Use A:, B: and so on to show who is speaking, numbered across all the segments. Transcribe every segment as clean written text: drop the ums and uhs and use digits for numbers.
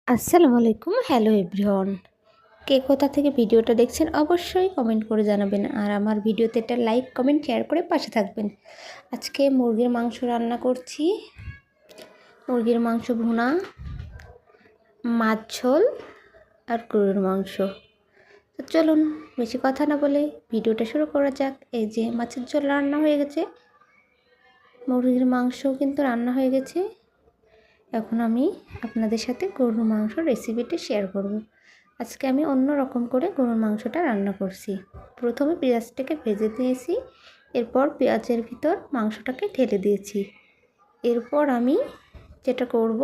A: আসসালামু আলাইকুম। Hello everyone. কে কোথা থেকে ভিডিওটা দেখছেন অবশ্যই কমেন্ট করে জানাবেন। আর আমার ভিডিওতে একটা লাইক, কমেন্ট, শেয়ার করে পাশে থাকবেন। আজকে মুরগির মাংস রান্না করছি। মুরগির মাংস ভুনা, মাছ ঝোল আর গরুর মাংস। তো চলুন বেশি কথা না বলে ভিডিওটা শুরু করা যাক। এই যে মাছের ঝোল রান্না হয়ে গেছে, মুরগির মাংসও কিন্তু রান্না হয়ে গেছে। এখন আমি আপনাদের সাথে গরুর মাংস রেসিপিটা শেয়ার করব। আজকে আমি অন্য রকম করে গরুর মাংসটা রান্না করছি। প্রথমে পেঁয়াজটাকে ভেজে দিয়েছি, এরপর পেঁয়াজের ভিতর মাংসটাকে ঢেলে দিয়েছি। এরপর আমি যেটা করব,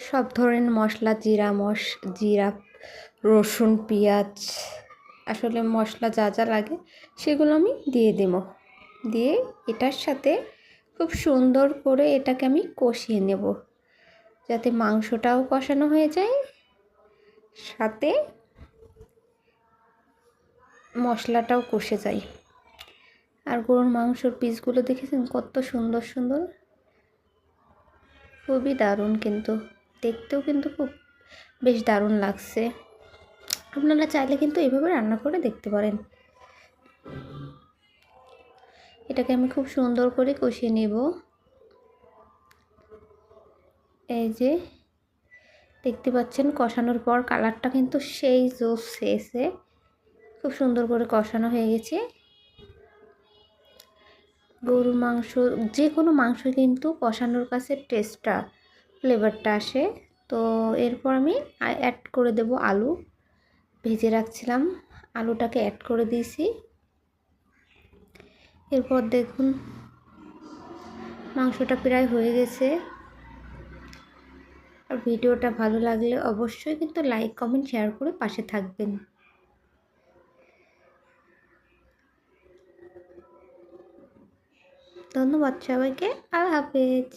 A: সব ধরনের মশলা, জিরা, রসুন, পেঁয়াজ, আসলে মশলা যা যা লাগে সেগুলো আমি দিয়ে দেবো। দিয়ে এটার সাথে খুব সুন্দর করে এটাকে আমি কষিয়ে নেব, যাতে মাংসটাও কষানো হয়ে যায়, সাথে মশলাটাও কষে যায়। আর গরুর মাংসর পিসগুলো দেখেছেন কত সুন্দর সুন্দর, খুবই দারুণ, কিন্তু দেখতেও কিন্তু খুব বেশ দারুণ লাগছে। আপনারা চাইলে কিন্তু এভাবে রান্না করে দেখতে পারেন। এটাকে আমি খুব সুন্দর করে কষিয়ে নেব। এই যে দেখতে পাচ্ছেন কষানোর পর কালারটা কিন্তু সেই জোস এসে খুব সুন্দর করে কষানো হয়ে গেছে। গরুর মাংস, যে কোনো মাংস কিন্তু কষানোর কাছে টেস্টটা, ফ্লেভারটা আসে। তো এরপর আমি অ্যাড করে দেব আলু। ভেজে রাখছিলাম, আলুটাকে অ্যাড করে দিয়েছি। এরপর দেখুন মাংসটা প্রায় হয়ে গেছে। আর ভিডিওটা ভালো লাগলে অবশ্যই কিন্তু লাইক, কমেন্ট, শেয়ার করে পাশে থাকবেন। ধন্যবাদ সবাইকে। আল্লাহ হাফেজ।